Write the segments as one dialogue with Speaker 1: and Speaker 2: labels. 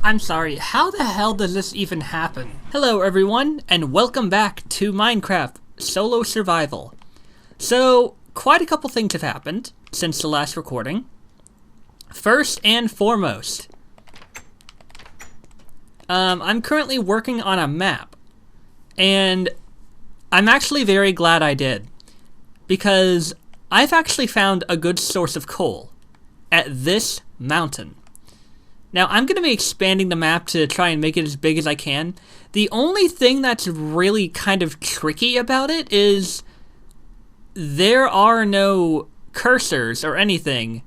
Speaker 1: I'm sorry, how the hell does this even happen? Hello everyone, and welcome back to Minecraft Solo Survival. So, quite a couple things have happened since the last recording. First and foremost, I'm currently working on a map, and I'm actually very glad I did, because I've actually found a good source of coal at this mountain. Now, I'm going to be expanding the map to try and make it as big as I can. The only thing that's really kind of tricky about it is there are no cursors or anything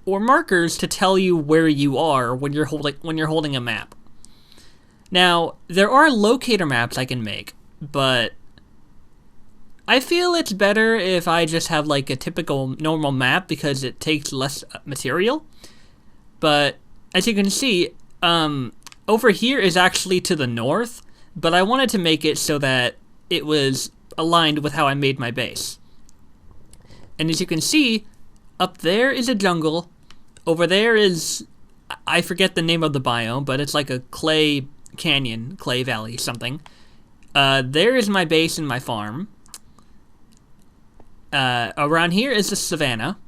Speaker 1: or markers to tell you where you are when you're holding a map. Now, there are locator maps I can make, but I feel it's better if I just have like a typical normal map because it takes less material. But as you can see, over here is actually to the north, but I wanted to make it so that it was aligned with how I made my base. And as you can see, up there is a jungle. Over there is, I forget the name of the biome, but it's like a clay canyon, clay valley, something. There is my base and my farm. Around here is the savannah.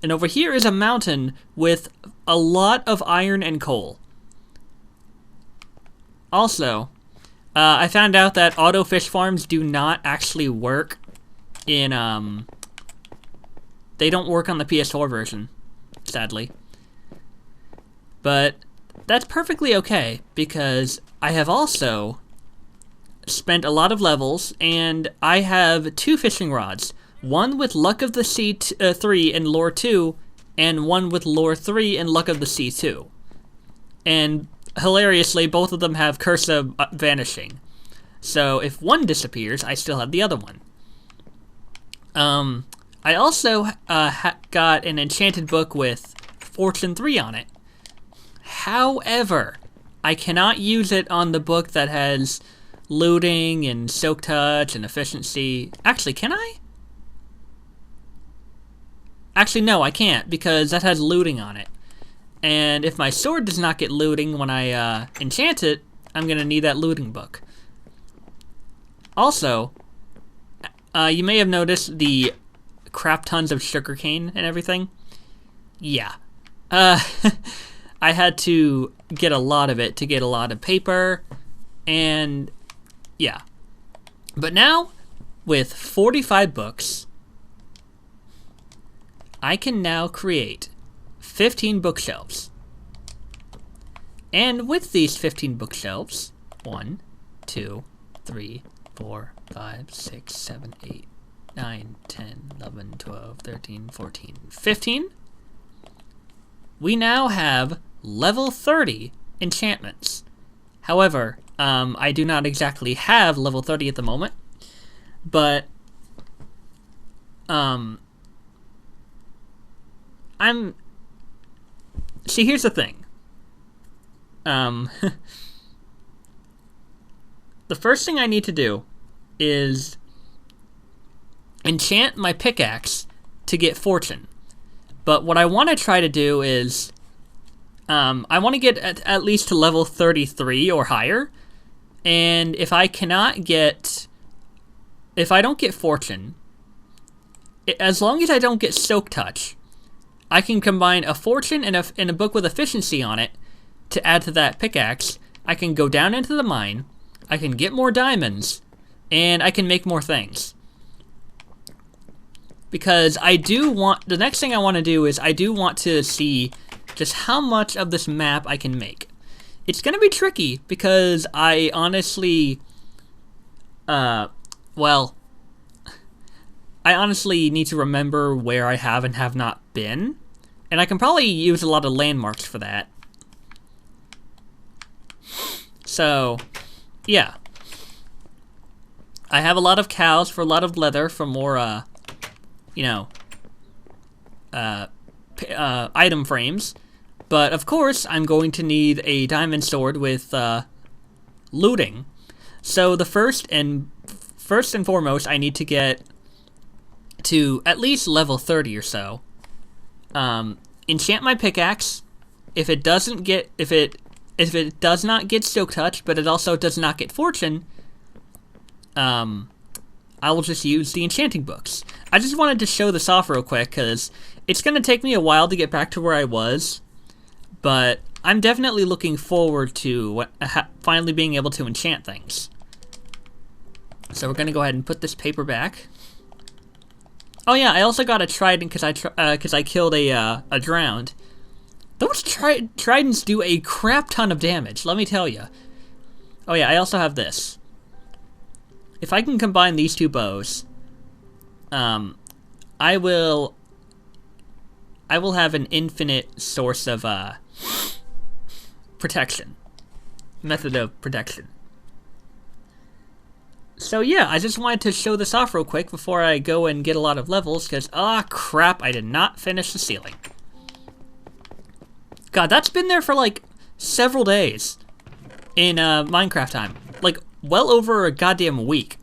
Speaker 1: And over here is a mountain with a lot of iron and coal. Also, I found out that auto fish farms do not actually work in, they don't work on the PS4 version, sadly. But that's perfectly okay, because I have also spent a lot of levels, and I have 2 fishing rods. One with Luck of the Sea 3 and Lore 2, and one with Lore 3 and Luck of the Sea 2. And hilariously, both of them have Curse of Vanishing. So if one disappears, I still have the other one. I also got an enchanted book with Fortune 3 on it. However, I cannot use it on the book that has looting and silk touch and efficiency. Actually, can I? Actually, no, I can't, because that has looting on it. And if my sword does not get looting when I enchant it, I'm going to need that looting book. Also, you may have noticed the crap tons of sugarcane and everything. Yeah. I had to get a lot of it to get a lot of paper, and yeah. But now, with 45 books, I can now create 15 bookshelves. And with these 15 bookshelves, 1, 2, 3, 4, 5, 6, 7, 8, 9, 10, 11, 12, 13, 14, 15, we now have level 30 enchantments. However, I do not exactly have level 30 at the moment, but see, here's the thing. The first thing I need to do is enchant my pickaxe to get fortune. But what I want to try to do is, I want to get at least to level 33 or higher. And if I don't get fortune, as long as I don't get silk touch, I can combine a fortune and a book with efficiency on it to add to that pickaxe. I can go down into the mine, I can get more diamonds, and I can make more things. Because the next thing I want to do is I do want to see just how much of this map I can make. It's going to be tricky because I honestly, I honestly need to remember where I have and have not been. And I can probably use a lot of landmarks for that. So, yeah. I have a lot of cows for a lot of leather for more, item frames. But, of course, I'm going to need a diamond sword with, looting. So, first and foremost, I need to get to at least level 30 or so. Enchant my pickaxe. If it if it does not get Silk Touch, but it also does not get Fortune, I will just use the enchanting books. I just wanted to show this off real quick, because it's going to take me a while to get back to where I was, but I'm definitely looking forward to finally being able to enchant things. So we're going to go ahead and put this paper back. Oh yeah, I also got a trident because I killed a drowned. Those tridents do a crap ton of damage, let me tell you. Oh yeah, I also have this. If I can combine these two bows, I will have an infinite source of protection. Method of protection. So yeah, I just wanted to show this off real quick before I go and get a lot of levels, because, crap, I did not finish the ceiling. God, that's been there for, like, several days in Minecraft time. Like, well over a goddamn week.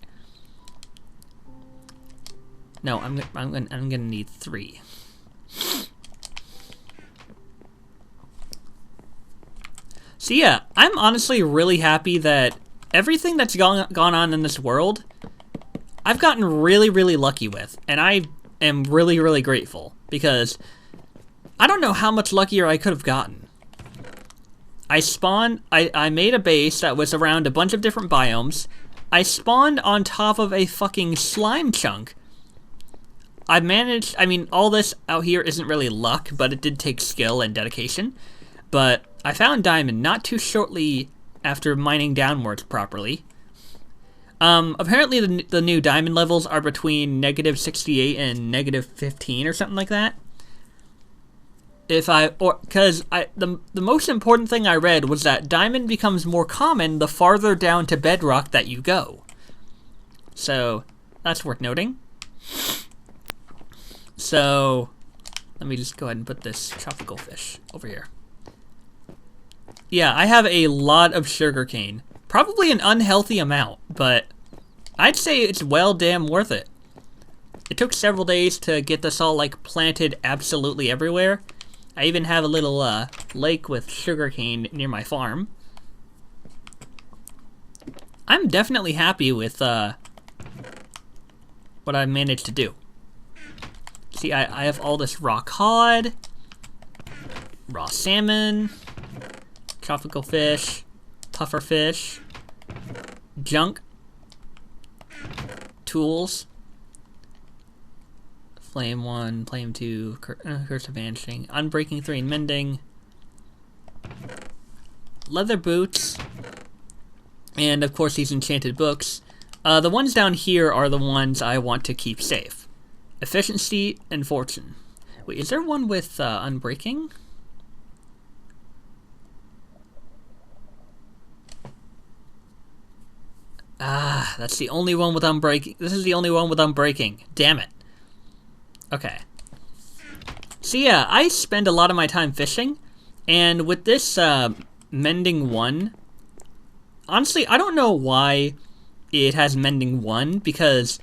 Speaker 1: No, I'm gonna need 3. So yeah, I'm honestly really happy that everything that's gone on in this world, I've gotten really, really lucky with. And I am really, really grateful, because I don't know how much luckier I could have gotten. I made a base that was around a bunch of different biomes. I spawned on top of a fucking slime chunk. I mean, all this out here isn't really luck, but it did take skill and dedication. But I found diamond not too shortly after mining downwards properly. Apparently the new diamond levels are between -68 and -15 or something like that. The most important thing I read was that diamond becomes more common the farther down to bedrock that you go. So that's worth noting. So let me just go ahead and put this tropical fish over here. Yeah, I have a lot of sugarcane. Probably an unhealthy amount, but I'd say it's well damn worth it. It took several days to get this all, like, planted absolutely everywhere. I even have a little lake with sugarcane near my farm. I'm definitely happy with what I managed to do. See, I have all this raw cod, raw salmon, tropical fish, puffer fish, junk, tools, flame 1, flame 2, curse of vanishing, unbreaking 3 and mending, leather boots, and of course these enchanted books. The ones down here are the ones I want to keep safe. Efficiency and fortune. Wait, is there one with unbreaking? That's the only one with unbreaking. This is the only one with unbreaking. Damn it. Okay. So yeah, I spend a lot of my time fishing, and with this mending 1, honestly, I don't know why it has mending 1, because...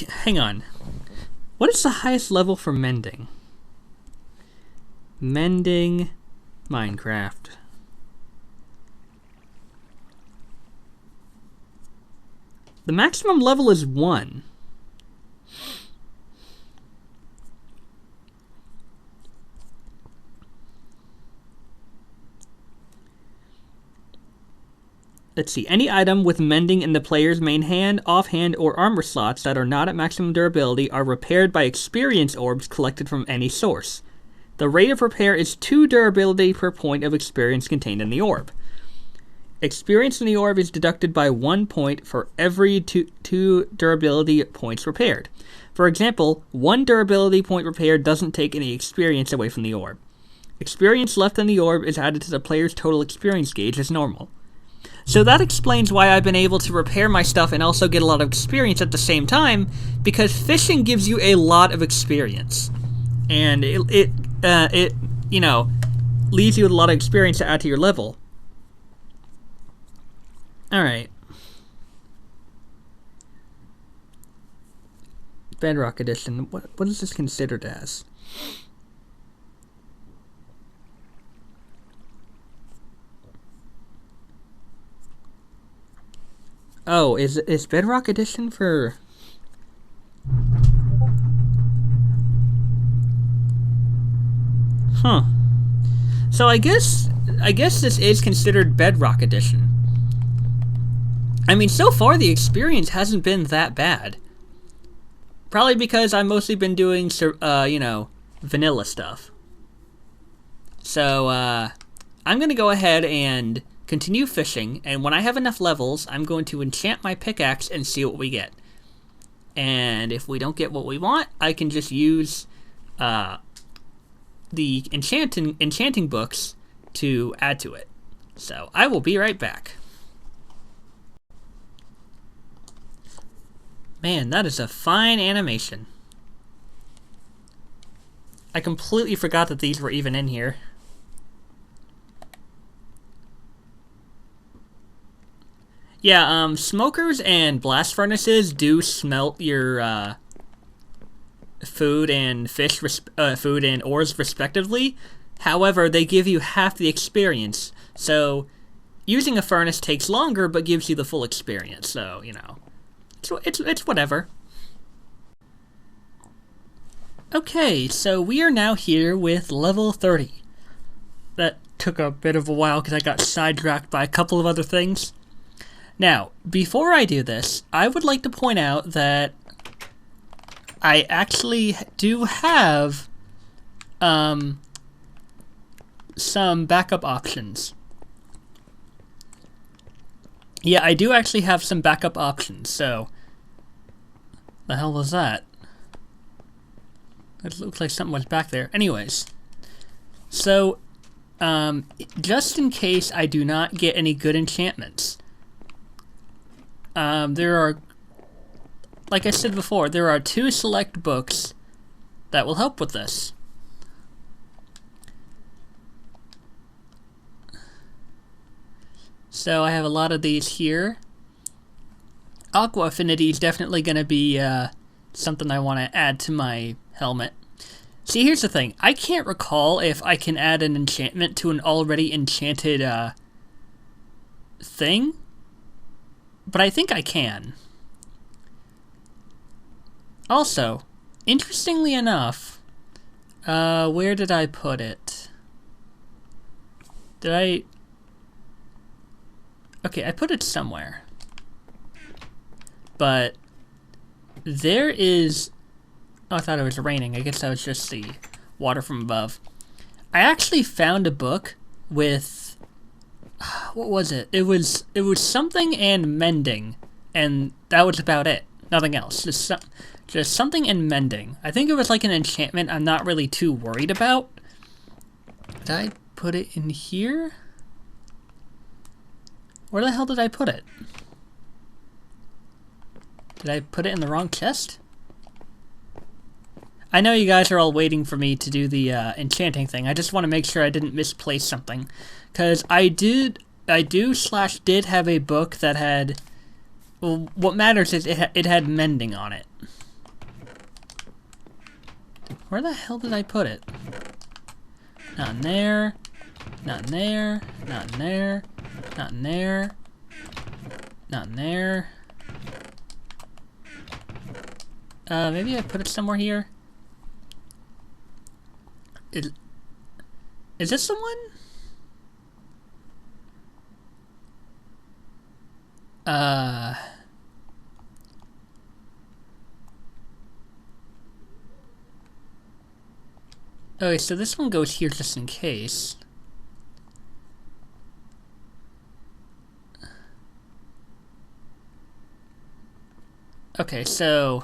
Speaker 1: Hang on. What is the highest level for mending? Mending Minecraft. The maximum level is 1. Let's see. Any item with mending in the player's main hand, offhand, or armor slots that are not at maximum durability are repaired by experience orbs collected from any source. The rate of repair is 2 durability per point of experience contained in the orb. Experience in the orb is deducted by 1 point for every 2 durability points repaired. For example, 1 durability point repaired doesn't take any experience away from the orb. Experience left in the orb is added to the player's total experience gauge as normal. So that explains why I've been able to repair my stuff and also get a lot of experience at the same time, because fishing gives you a lot of experience. And it you know, leaves you with a lot of experience to add to your level. Alright. Bedrock Edition. What is this considered as? Oh, is Bedrock Edition for... Huh. So I guess this is considered Bedrock Edition. I mean, so far the experience hasn't been that bad. Probably because I've mostly been doing, you know, vanilla stuff. So, I'm going to go ahead and continue fishing, and when I have enough levels, I'm going to enchant my pickaxe and see what we get. And if we don't get what we want, I can just use the enchanting books to add to it. So, I will be right back. Man, that is a fine animation. I completely forgot that these were even in here. Yeah, smokers and blast furnaces do smelt your food and fish, food and ores respectively. However, they give you half the experience. So, using a furnace takes longer, but gives you the full experience. So, you know, it's whatever. Okay, so we are now here with level 30. That took a bit of a while because I got sidetracked by a couple of other things. Now, before I do this, I would like to point out that I actually do have some backup options. Yeah, I do actually have some backup options, so... The hell was that? It looks like something was back there. Anyways. So, just in case I do not get any good enchantments, there are, like I said before, there are 2 select books that will help with this. So I have a lot of these here. Aqua Affinity is definitely going to be something I want to add to my helmet. See, here's the thing. I can't recall if I can add an enchantment to an already enchanted thing, but I think I can. Also, interestingly enough, where did I put it? Okay, I put it somewhere. But there is... Oh, I thought it was raining. I guess that was just the water from above. I actually found a book with... What was it? It was something and mending, and that was about it. Nothing else. Just something and mending. I think it was like an enchantment I'm not really too worried about. Did I put it in here? Where the hell did I put it? Did I put it in the wrong chest? I know you guys are all waiting for me to do the enchanting thing. I just want to make sure I didn't misplace something. Because I did have a book that had... Well, what matters is it had mending on it. Where the hell did I put it? Not in there. Not in there. Not in there. Not in there. Not in there. Maybe I put it somewhere here. Is this the one? Okay, so this one goes here just in case. Okay, so...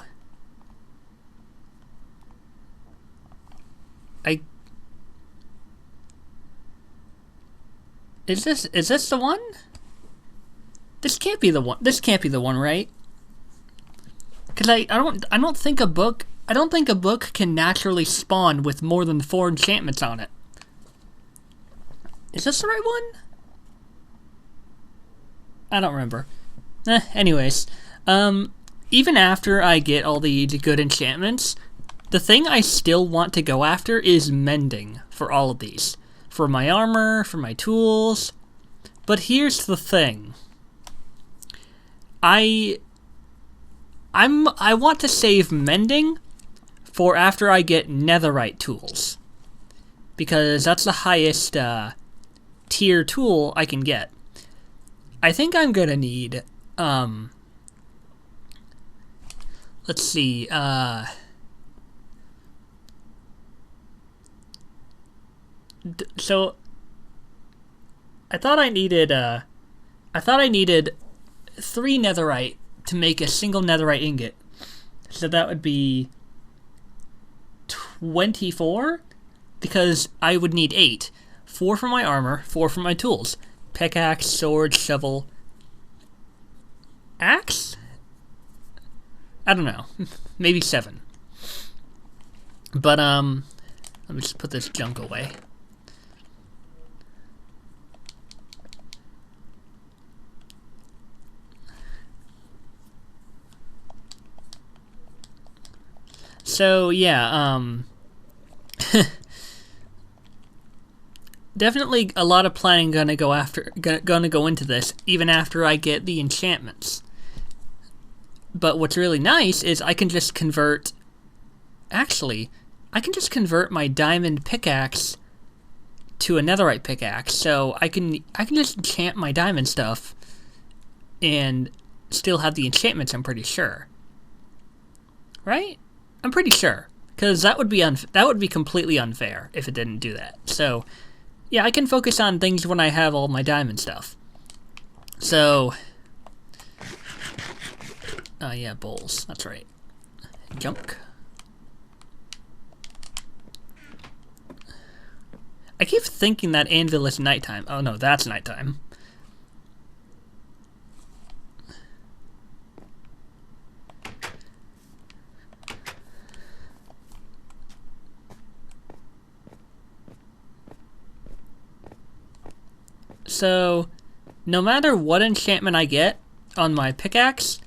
Speaker 1: Is this the one? This can't be the one. This can't be the one, right? Because I don't think a book can naturally spawn with more than 4 enchantments on it. Is this the right one? I don't remember. Anyways, even after I get all the good enchantments, the thing I still want to go after is mending for all of these. For my armor, for my tools. But here's the thing. I want to save mending for after I get netherite tools, because that's the highest tier tool I can get. I think I'm gonna need let's see, so I thought I needed 3 netherite to make a single netherite ingot. So that would be 24, because I would need 8. 4 for my armor, 4 for my tools. Pickaxe, sword, shovel, axe? I don't know. Maybe 7. But, let me just put this junk away. So, yeah, definitely a lot of planning gonna go into this, even after I get the enchantments. But what's really nice is I can just convert... Actually, I can just convert my diamond pickaxe to a netherite pickaxe, so I can just enchant my diamond stuff and still have the enchantments, I'm pretty sure. Right? I'm pretty sure, because that would be completely unfair if it didn't do that. So, yeah, I can focus on things when I have all my diamond stuff. So, yeah, bowls. That's right. Junk. I keep thinking that anvil is nighttime. Oh no, that's nighttime. So, no matter what enchantment I get on my pickaxe,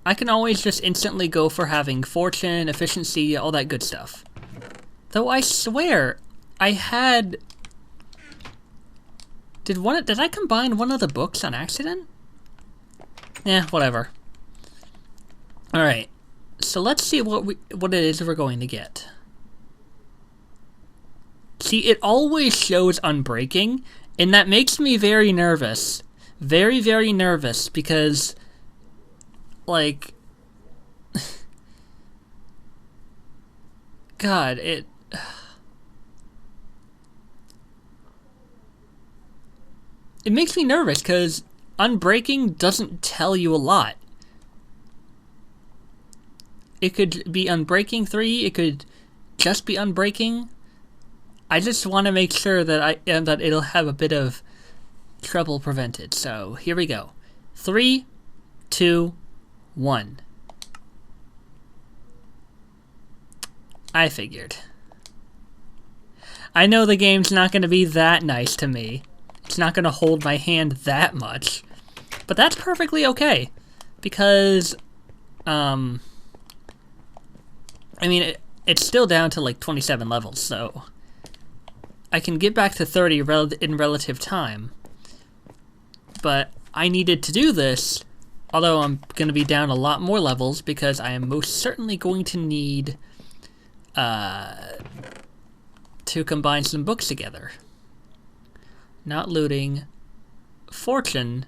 Speaker 1: I can always just instantly go for having fortune, efficiency, all that good stuff. Though I swear, I had... Did I combine one of the books on accident? Yeah, whatever. Alright, so let's see what it is we're going to get. See, it always shows unbreaking, and that makes me very nervous. Very, very nervous, because, like... God, it... It makes me nervous, because unbreaking doesn't tell you a lot. It could be unbreaking 3, it could just be unbreaking. I just want to make sure that that it'll have a bit of trouble prevented. So here we go. 3, 2, 1. I figured. I know the game's not going to be that nice to me. It's not going to hold my hand that much. But that's perfectly okay. Because, I mean, it's still down to like 27 levels, so I can get back to 30 in relative time. But I needed to do this, although I'm going to be down a lot more levels, because I am most certainly going to need to combine some books together. Not looting. Fortune.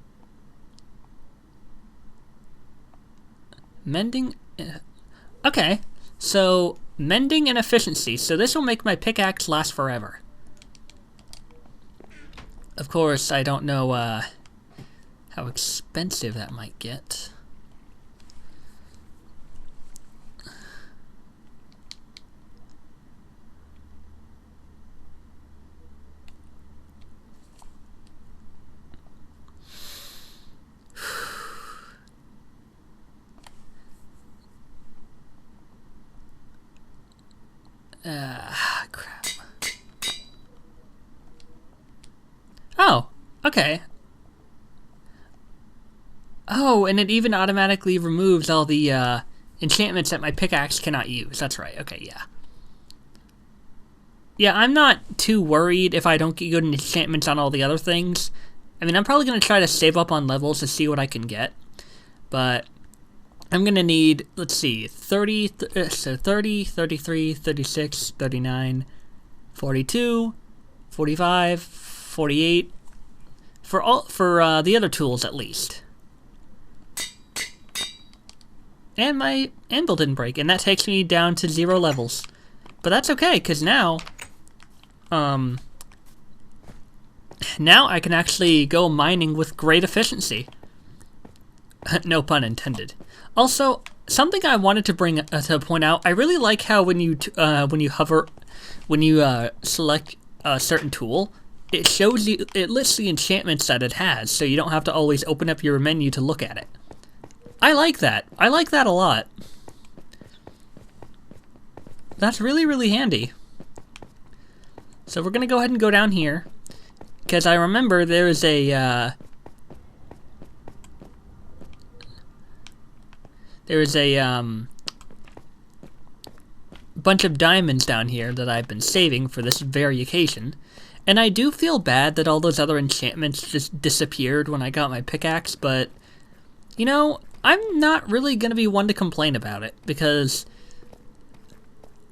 Speaker 1: Mending. Okay, so mending and efficiency. So this will make my pickaxe last forever. Of course, I don't know how expensive that might get. Crap. Oh, okay. Oh, and it even automatically removes all the enchantments that my pickaxe cannot use. That's right. Okay, yeah. Yeah, I'm not too worried if I don't get good enchantments on all the other things. I mean, I'm probably going to try to save up on levels to see what I can get. But I'm going to need, let's see, 30, 33, 36, 39, 42, 45, 48, for the other tools at least. And my anvil didn't break, and that takes me down to 0 levels. But that's okay, because now I can actually go mining with great efficiency. No pun intended. Also, something I wanted to bring to point out, I really like how when you select a certain tool, it shows you, it lists the enchantments that it has, so you don't have to always open up your menu to look at it. I like that. I like that a lot. That's really, really handy. So we're gonna go ahead and go down here, because I remember there is a bunch of diamonds down here that I've been saving for this very occasion. And I do feel bad that all those other enchantments just disappeared when I got my pickaxe, but, you know, I'm not really going to be one to complain about it, because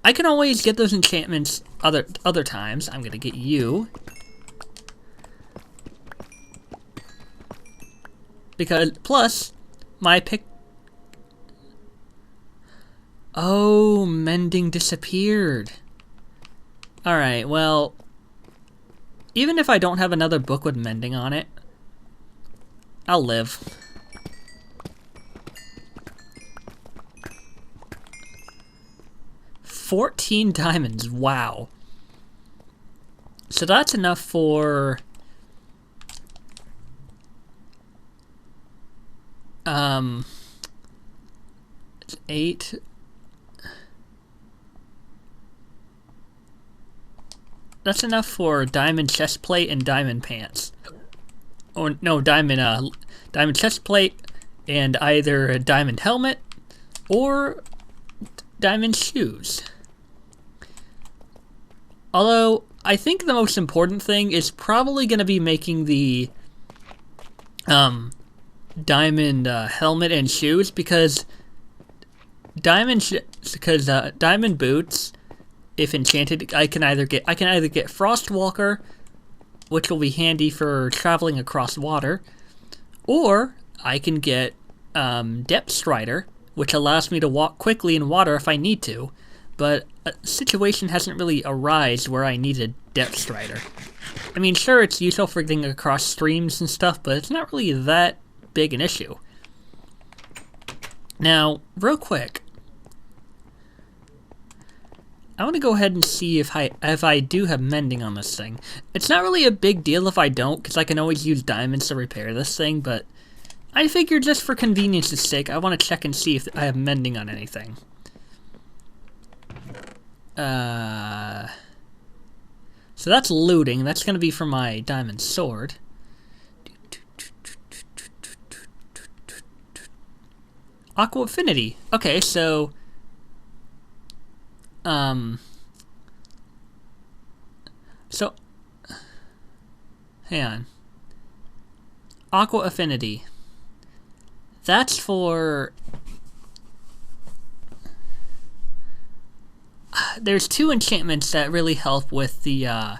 Speaker 1: I can always get those enchantments other times. I'm going to get you. Because, plus, my pick... Oh, mending disappeared. Alright, well, even if I don't have another book with mending on it, I'll live. $14 diamonds, wow. So that's enough for... 8... That's enough for diamond chest plate and diamond pants. Or no, diamond chest plate and either a diamond helmet or diamond shoes. Although I think the most important thing is probably going to be making the diamond helmet and shoes, because diamond boots, if enchanted, I can either get Frostwalker, which will be handy for traveling across water, or I can get Depth Strider, which allows me to walk quickly in water if I need to. But a situation hasn't really arisen where I need a Depth Strider. I mean, sure, it's useful for getting across streams and stuff, but it's not really that big an issue. Now, real quick, I want to go ahead and see if I do have mending on this thing. It's not really a big deal if I don't, because I can always use diamonds to repair this thing, but I figured just for convenience's sake, I want to check and see if I have mending on anything. So that's looting. That's going to be for my diamond sword. Aqua Affinity. Okay, so... hang on. Aqua Affinity. That's for... there's two enchantments that really help with the,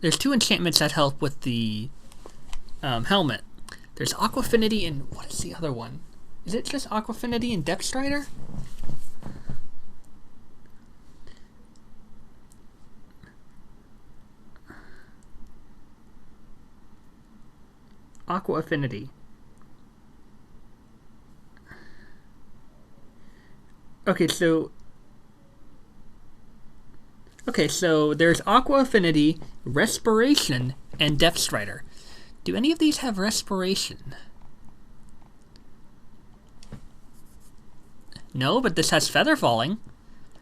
Speaker 1: there's two enchantments that help with the, helmet. There's Aqua Affinity and... what is the other one? Is it just Aqua Affinity and Depth Strider? Aqua Affinity. Okay, so there's Aqua Affinity, Respiration, and Depth Strider. Do any of these have Respiration? No, but this has Feather Falling.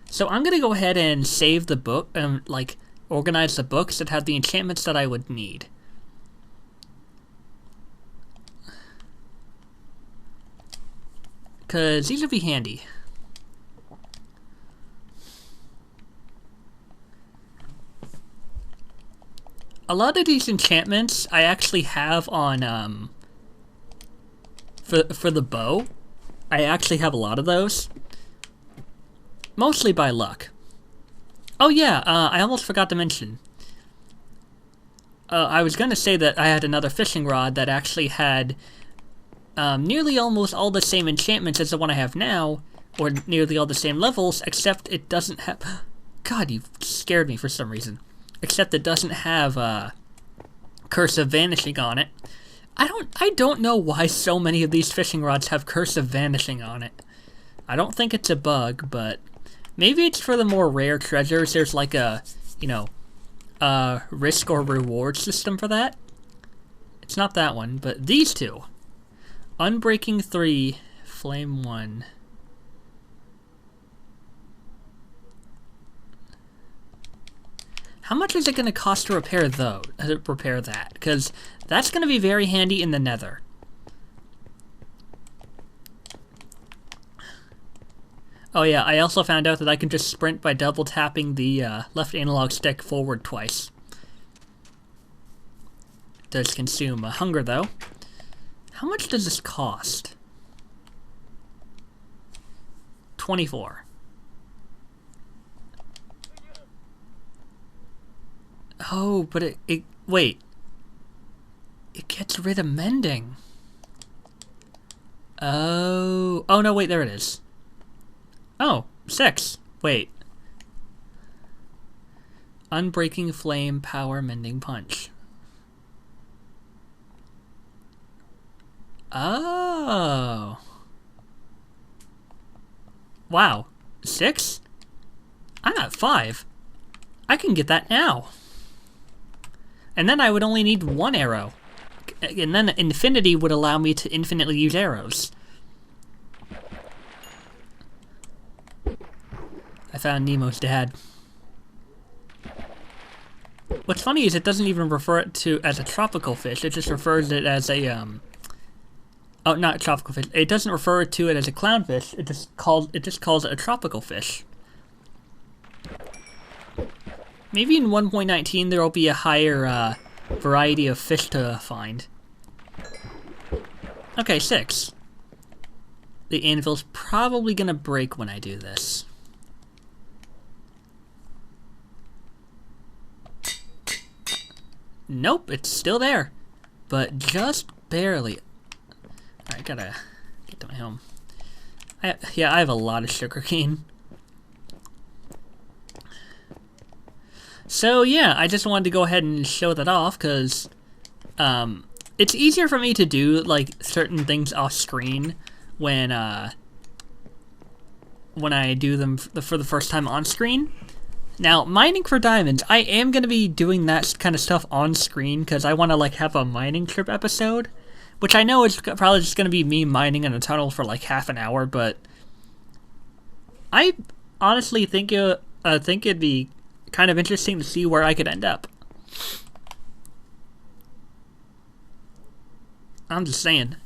Speaker 1: So I'm gonna go ahead and save the book, like, organize the books that have the enchantments that I would need. Because these would be handy. A lot of these enchantments I actually have on for the bow. I actually have a lot of those. Mostly by luck. Oh yeah, I almost forgot to mention. I was gonna say that I had another fishing rod that actually had nearly almost all the same enchantments as the one I have now, or nearly all the same levels, except it doesn't have... God, you scared me for some reason. Except it doesn't have Curse of Vanishing on it. I don't know why so many of these fishing rods have Curse of Vanishing on it. I don't think it's a bug, but maybe it's for the more rare treasures. There's like a, you know, risk or reward system for that. It's not that one, but these two. Unbreaking 3, Flame 1. How much is it going to cost to repair that? Because that's going to be very handy in the Nether. Oh yeah, I also found out that I can just sprint by double tapping the left analog stick forward twice. It does consume hunger though. How much does this cost? 24. Oh, but it wait. It gets rid of mending. Oh no, wait, there it is. Oh, 6. Wait. Unbreaking Flame, Power, Mending Punch. Oh. Wow. 6? I'm at 5. I can get that now. And then I would only need 1 arrow. And then infinity would allow me to infinitely use arrows. I found Nemo's dad. What's funny is it doesn't even refer it to as a tropical fish. It just refers it as a oh, not a tropical fish. It doesn't refer to it as a clownfish. It just calls it a tropical fish. Maybe in 1.19 there will be a higher variety of fish to find. Okay, 6. The anvil's probably gonna break when I do this. Nope, it's still there, but just barely. I gotta get to my home. Yeah, I have a lot of sugarcane. So yeah, I just wanted to go ahead and show that off because it's easier for me to do like certain things off screen when I do them for the first time on screen. Now, mining for diamonds, I am going to be doing that kind of stuff on screen because I want to like have a mining trip episode, which I know is probably just going to be me mining in a tunnel for like half an hour, but I honestly think it'd be kind of interesting to see where I could end up. I'm just saying.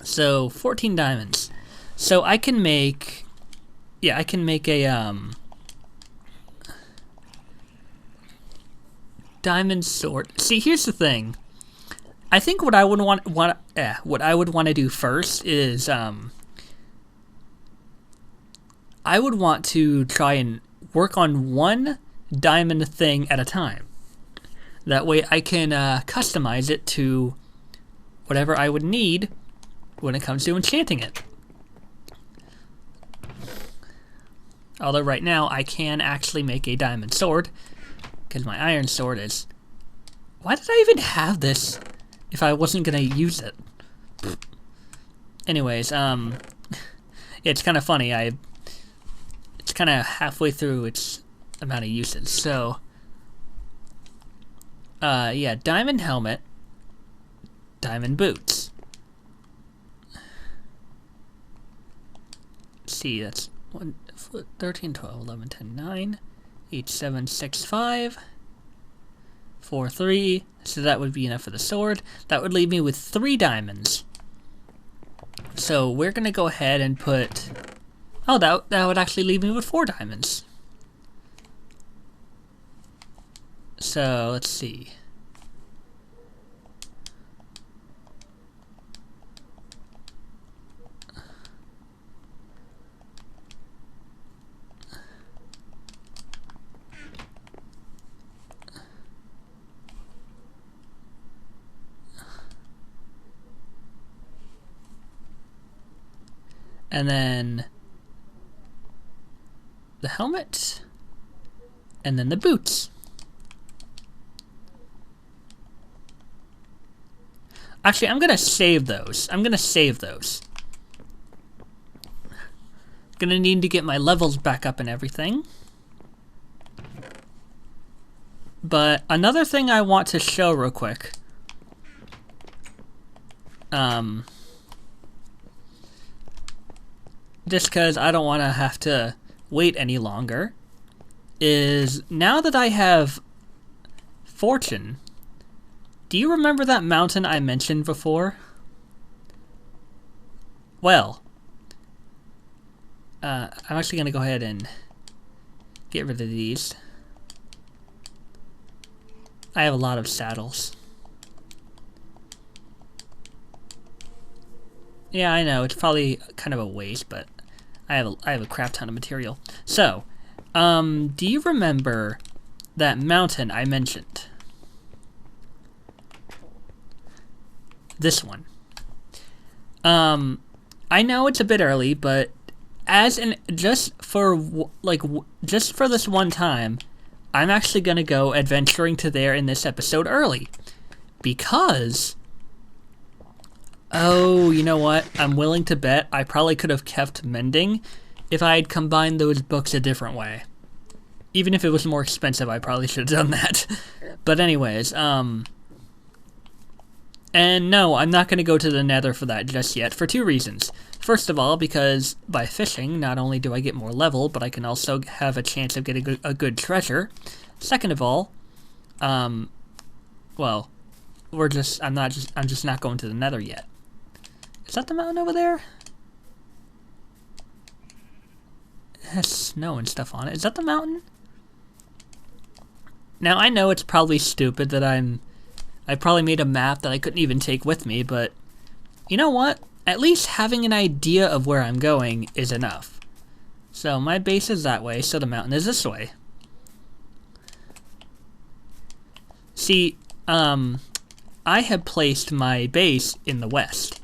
Speaker 1: So, 14 diamonds. So I can make... Yeah, I can make a diamond sword. See, here's the thing. I think what I would want to do first is I would want to try and work on one diamond thing at a time. That way I can customize it to whatever I would need when it comes to enchanting it. Although right now I can actually make a diamond sword because my iron sword is... Why did I even have this if I wasn't going to use it? Anyways, yeah, it's kind of funny. It's kind of halfway through its amount of usage. So, yeah, diamond helmet, diamond boots. Let's see, that's 13, 12, 11, 10, 9, 8, 7, 6, 5, 4, 3. So that would be enough for the sword. That would leave me with 3 diamonds. So we're going to go ahead and put... Oh, that would actually leave me with 4 diamonds. So, let's see. And then the helmet. And then the boots. Actually, I'm gonna save those. Gonna need to get my levels back up and everything. But another thing I want to show real quick. Just because I don't want to have to wait any longer, is now that I have Fortune, do you remember that mountain I mentioned before? Well, I'm actually going to go ahead and get rid of these. I have a lot of saddles. Yeah, I know, it's probably kind of a waste, but I have a crap ton of material. So, do you remember that mountain I mentioned? This one. I know it's a bit early, but just for this one time, I'm actually gonna go adventuring to there in this episode early, because, oh, you know what? I'm willing to bet I probably could have kept mending if I had combined those books a different way. Even if it was more expensive, I probably should have done that. But anyways, and no, I'm not going to go to the Nether for that just yet, for two reasons. First of all, because by fishing, not only do I get more level, but I can also have a chance of getting a good treasure. Second of all, well, I'm just not going to the Nether yet. Is that the mountain over there? It has snow and stuff on it. Is that the mountain? Now, I know it's probably stupid that I probably made a map that I couldn't even take with me, but you know what? At least having an idea of where I'm going is enough. So my base is that way, so the mountain is this way. See, I have placed my base in the west.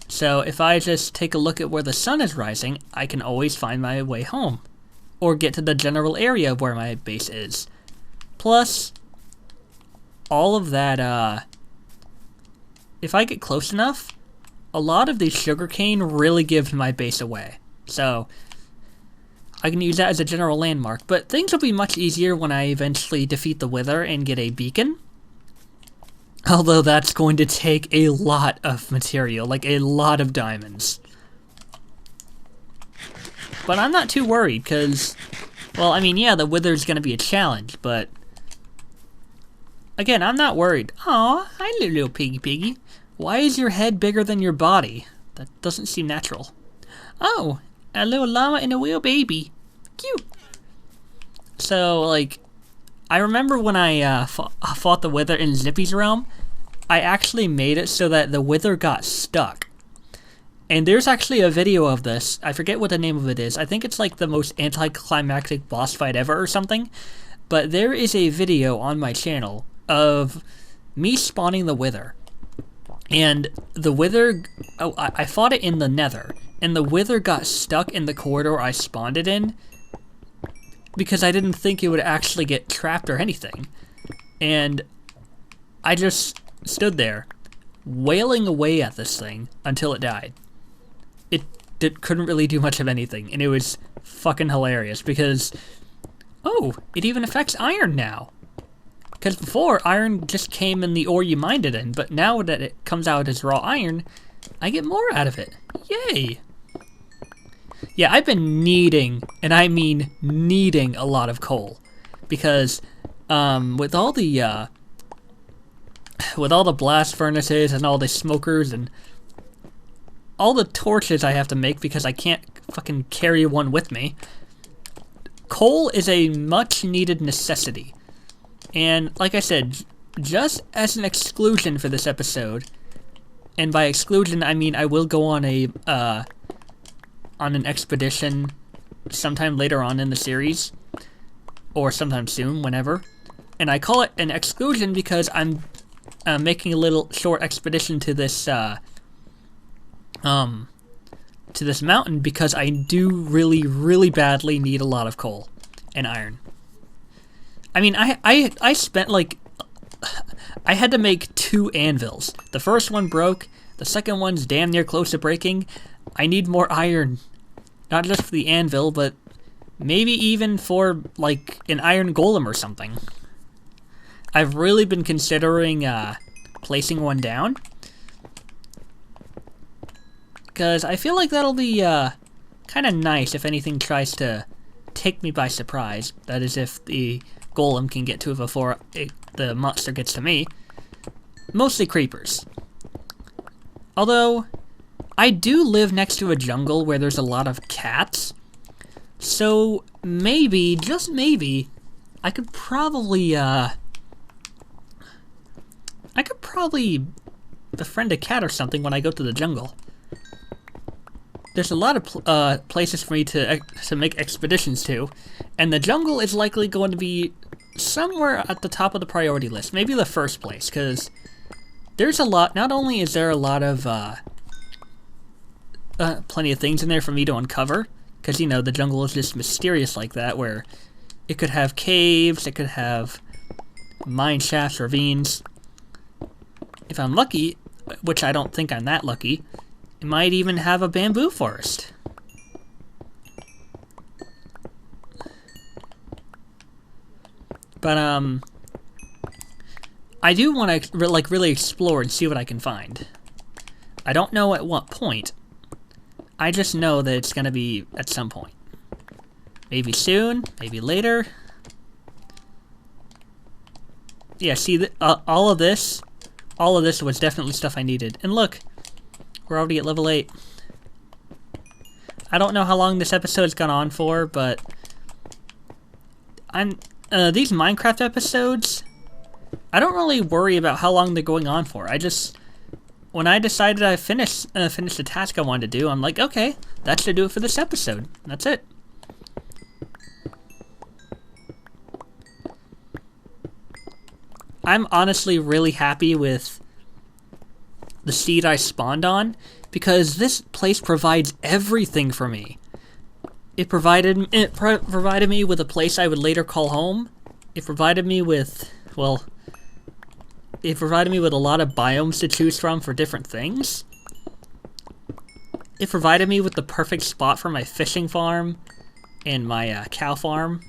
Speaker 1: So if I just take a look at where the sun is rising, I can always find my way home, or get to the general area of where my base is. Plus, all of that, if I get close enough, a lot of the sugarcane really gives my base away. So, I can use that as a general landmark. But things will be much easier when I eventually defeat the Wither and get a beacon. Although that's going to take a lot of material, like a lot of diamonds. But I'm not too worried, because, well, I mean, yeah, the Wither's going to be a challenge, but again, I'm not worried. Aw, hi little piggy. Why is your head bigger than your body? That doesn't seem natural. Oh, a little llama and a whale baby. Cute. So, like, I remember when I fought the Wither in Zippy's realm, I actually made it so that the Wither got stuck. And there's actually a video of this. I forget what the name of it is. I think it's like the most anticlimactic boss fight ever or something. But there is a video on my channel of me spawning the Wither. And the Wither, I fought it in the Nether, and the Wither got stuck in the corridor I spawned it in, because I didn't think it would actually get trapped or anything. And I just stood there, wailing away at this thing until it died. It couldn't really do much of anything, and it was fucking hilarious, because, oh, it even affects iron now. Because before, iron just came in the ore you mined it in, but now that it comes out as raw iron, I get more out of it. Yay! Yeah, I've been needing, and I mean needing, a lot of coal. Because, with all the blast furnaces and all the smokers and all the torches I have to make because I can't fucking carry one with me, coal is a much needed necessity. And like I said, just as an exclusion for this episode, and by exclusion I mean I will go on an expedition sometime later on in the series, or sometime soon, whenever. And I call it an exclusion because I'm making a little short expedition to this to this mountain because I do really, really badly need a lot of coal and iron. I mean, I spent like... I had to make 2 anvils. The first one broke. The second one's damn near close to breaking. I need more iron. Not just for the anvil, but maybe even for, like, an iron golem or something. I've really been considering placing one down. Because I feel like that'll be kind of nice if anything tries to take me by surprise. That is, if the golem can get to it before the monster gets to me. Mostly creepers. Although, I do live next to a jungle where there's a lot of cats. So, maybe, just maybe, I could probably befriend a cat or something when I go to the jungle. There's a lot of places for me to make expeditions to, and the jungle is likely going to be somewhere at the top of the priority list. Maybe the first place, because there's a lot. Not only is there a lot of plenty of things in there for me to uncover, because, you know, the jungle is just mysterious like that, where it could have caves, it could have mine shafts, ravines. If I'm lucky, which I don't think I'm that lucky, it might even have a bamboo forest. But, I do want to, really explore and see what I can find. I don't know at what point. I just know that it's going to be at some point. Maybe soon, maybe later. Yeah, see, all of this was definitely stuff I needed. And look, we're already at level 8. I don't know how long this episode's gone on for, but these Minecraft episodes, I don't really worry about how long they're going on for. When I decided I finished the task I wanted to do, I'm like, okay, that should do it for this episode. That's it. I'm honestly really happy with the seed I spawned on, because this place provides everything for me. It provided me with a place I would later call home. It provided me with, well, it provided me with a lot of biomes to choose from for different things. It provided me with the perfect spot for my fishing farm and my cow farm.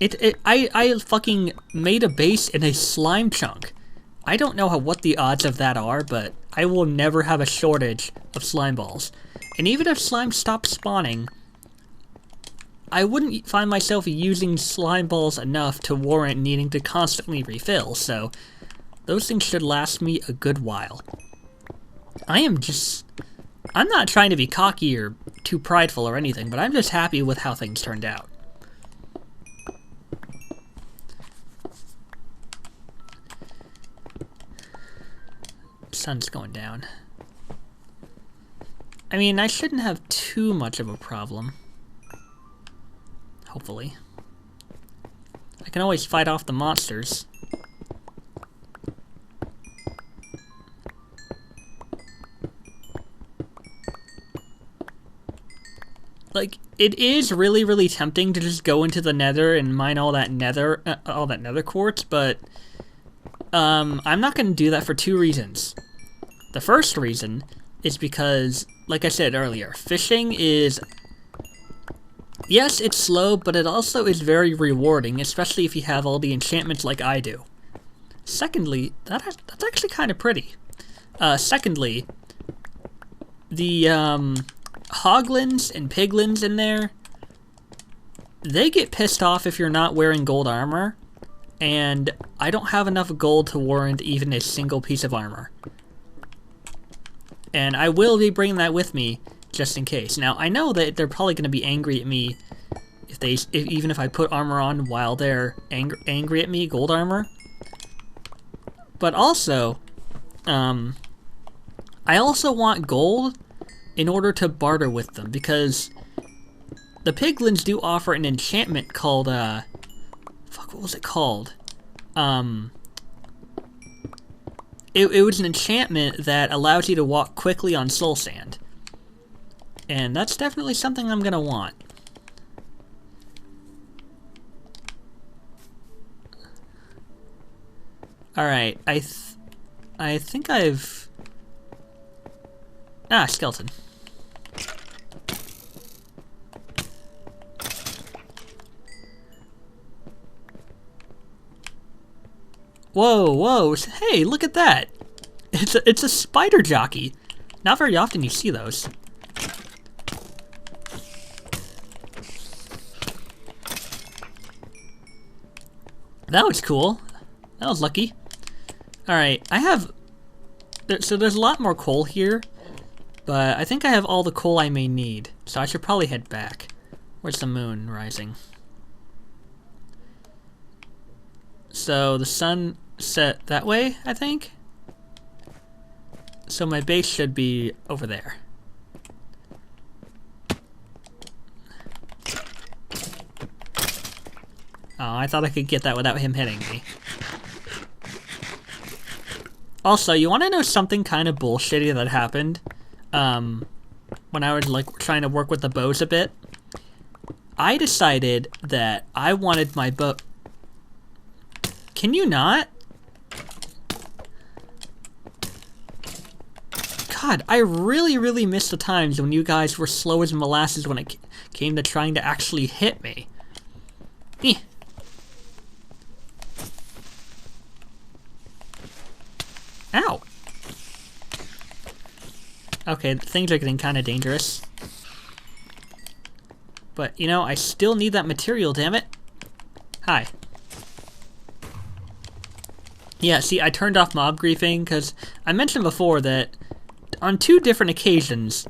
Speaker 1: I fucking made a base in a slime chunk. I don't know what the odds of that are, but I will never have a shortage of slime balls. And even if slime stopped spawning, I wouldn't find myself using slime balls enough to warrant needing to constantly refill, so those things should last me a good while. I'm not trying to be cocky or too prideful or anything, but I'm just happy with how things turned out. Sun's going down. I mean, I shouldn't have too much of a problem. Hopefully. I can always fight off the monsters. Like, it is really, really tempting to just go into the nether and mine all that nether quartz, but I'm not going to do that for 2 reasons. The first reason is because, like I said earlier, fishing is... Yes, it's slow, but it also is very rewarding, especially if you have all the enchantments like I do. Secondly, that's actually kind of pretty. Secondly, the hoglins and piglins in there, they get pissed off if you're not wearing gold armor, and I don't have enough gold to warrant even a single piece of armor. And I will be bringing that with me, just in case. Now, I know that they're probably going to be angry at me even if I put armor on while they're angry at me, gold armor. But also, I also want gold in order to barter with them, because the piglins do offer an enchantment called, fuck, what was it called? It was an enchantment that allows you to walk quickly on soul sand. And that's definitely something I'm gonna want. Alright, I think I've... Ah, skeleton. Whoa, whoa, hey, look at that! It's a spider jockey. Not very often you see those. That was cool. That was lucky. Alright, I have... So there's a lot more coal here, but I think I have all the coal I may need, so I should probably head back. Where's the moon rising? So the sun set that way, I think? So my base should be over there. Oh, I thought I could get that without him hitting me. Also, you want to know something kind of bullshitty that happened? When I was like trying to work with the bows a bit, I decided that I wanted my bow. Can you not? God, I really miss the times when you guys were slow as molasses when it came to trying to actually hit me. Eh. Ow. Okay, things are getting kind of dangerous. But, you know, I still need that material, damn it. Hi. Yeah, see, I turned off mob griefing because I mentioned before that on 2 different occasions,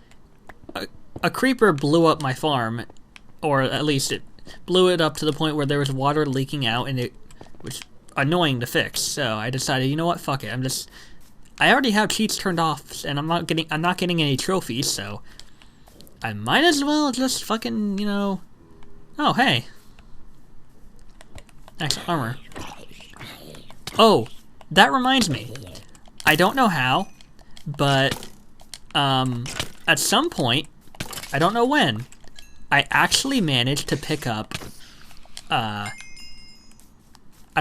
Speaker 1: a creeper blew up my farm, or at least it blew it up to the point where there was water leaking out, and it was annoying to fix. So I decided, you know what, fuck it. I already have cheats turned off, and I'm not getting any trophies, so I might as well just fucking, you know. Oh, hey. Nice armor. Oh, that reminds me. I don't know how, but at some point, I don't know when, I actually managed to pick up, I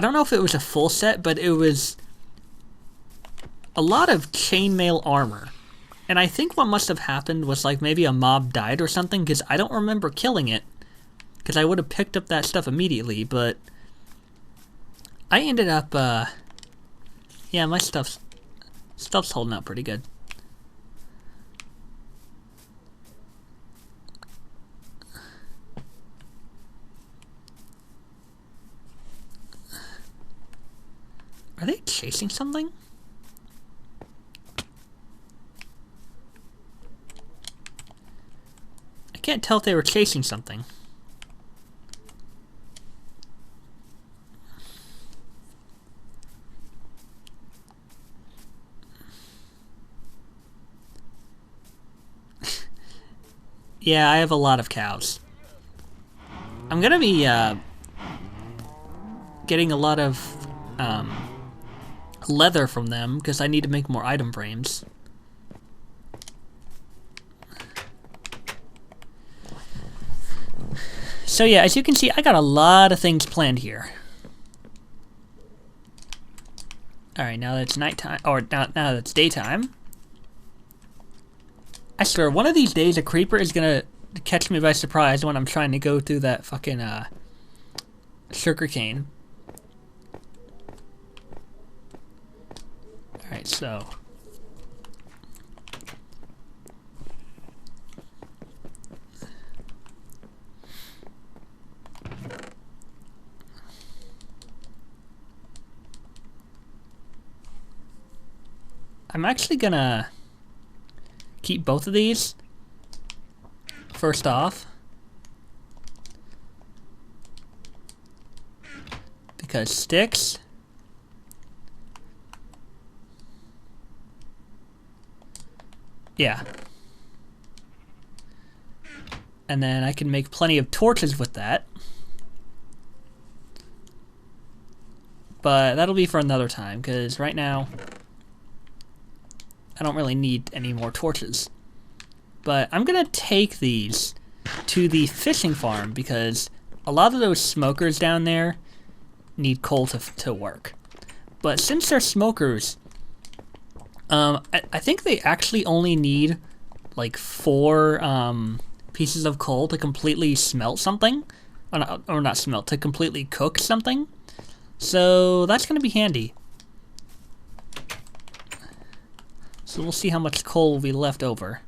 Speaker 1: don't know if it was a full set, but it was a lot of chainmail armor. And I think what must have happened was like maybe a mob died or something, because I don't remember killing it, because I would have picked up that stuff immediately, but I ended up, yeah, my stuff's holding up pretty good. Are they chasing something? I can't tell if they were chasing something. Yeah, I have a lot of cows. I'm gonna be getting a lot of leather from them because I need to make more item frames. So yeah, as you can see, I got a lot of things planned here. Alright, now that it's nighttime, or now that it's daytime, I swear, one of these days a creeper is gonna catch me by surprise when I'm trying to go through that fucking sugarcane. Alright, so I'm actually gonna keep both of these first off, because sticks. Yeah. And then I can make plenty of torches with that. But that'll be for another time, because right now I don't really need any more torches. But I'm gonna take these to the fishing farm because a lot of those smokers down there need coal to work. But since they're smokers, I think they actually only need like 4 pieces of coal to completely smelt something. Or not smelt, to completely cook something. So that's going to be handy. So we'll see how much coal will be left over.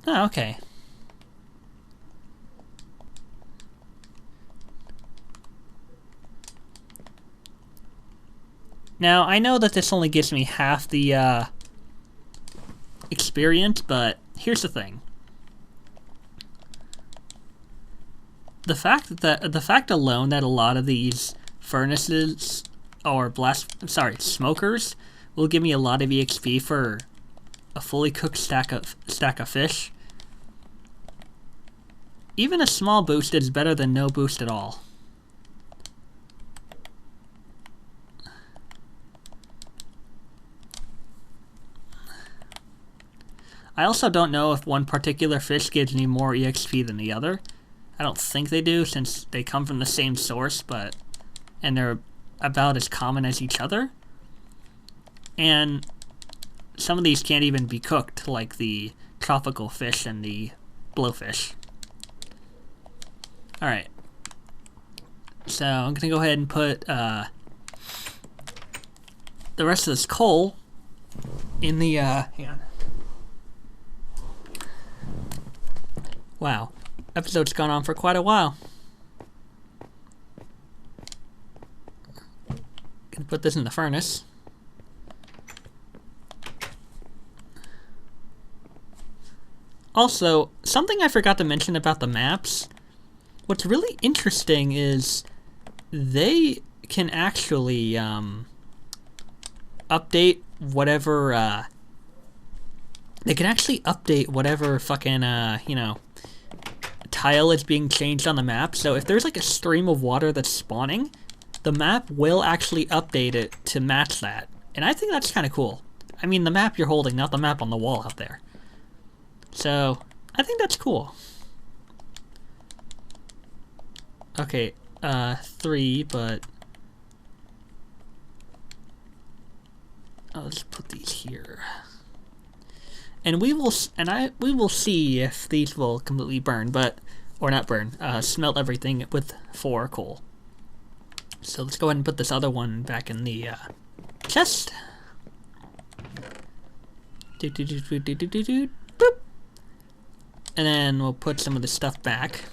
Speaker 1: Oh, okay. Now, I know that this only gives me half the experience, but here's the thing. The fact alone that a lot of these furnaces or smokers will give me a lot of EXP for a fully cooked stack of fish. Even a small boost is better than no boost at all. I also don't know if one particular fish gives me more EXP than the other. I don't think they do since they come from the same source, and they're about as common as each other. And some of these can't even be cooked, like the tropical fish and the blowfish. Alright. So I'm gonna go ahead and put the rest of this coal in the hang on. Wow, episode's gone on for quite a while. Gonna put this in the furnace. Also, something I forgot to mention about the maps. What's really interesting is they can actually update whatever fucking tile is being changed on the map. So if there's like a stream of water that's spawning, the map will actually update it to match that. And I think that's kind of cool. I mean, the map you're holding, not the map on the wall out there. So I think that's cool. Okay, 3, but let's put these here. And we will see if these will completely burn, or not burn, smelt everything with 4 coal. So let's go ahead and put this other one back in the chest. Boop. And then we'll put some of the stuff back.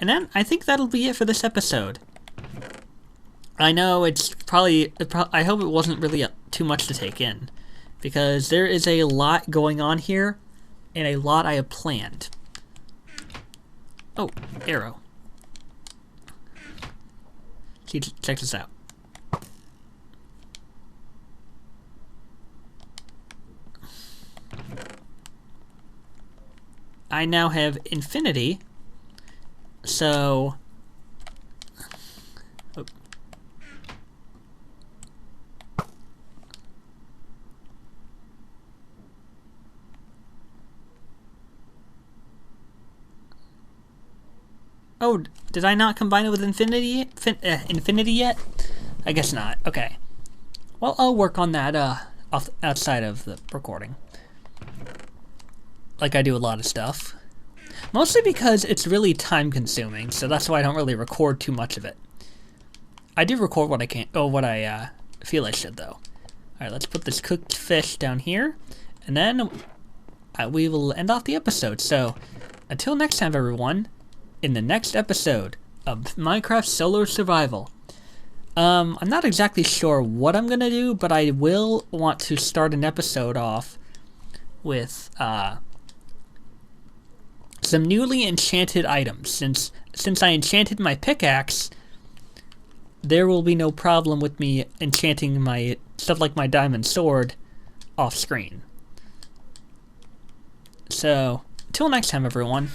Speaker 1: And then I think that'll be it for this episode. I know it's probably I hope it wasn't really too much to take in, because there is a lot going on here, and a lot I have planned. Oh, arrow. Check this out. I now have infinity, so oh, did I not combine it with infinity yet? I guess not. Okay. Well, I'll work on that outside of the recording. Like I do a lot of stuff. Mostly because it's really time consuming, so that's why I don't really record too much of it. I do record what I can, what I feel I should though. Alright, let's put this cooked fish down here, and then we will end off the episode. So, until next time everyone, in the next episode of Minecraft Solo Survival. I'm not exactly sure what I'm gonna do, but I will want to start an episode off with some newly enchanted items. Since I enchanted my pickaxe, there will be no problem with me enchanting my stuff like my diamond sword off screen. So, till next time, everyone.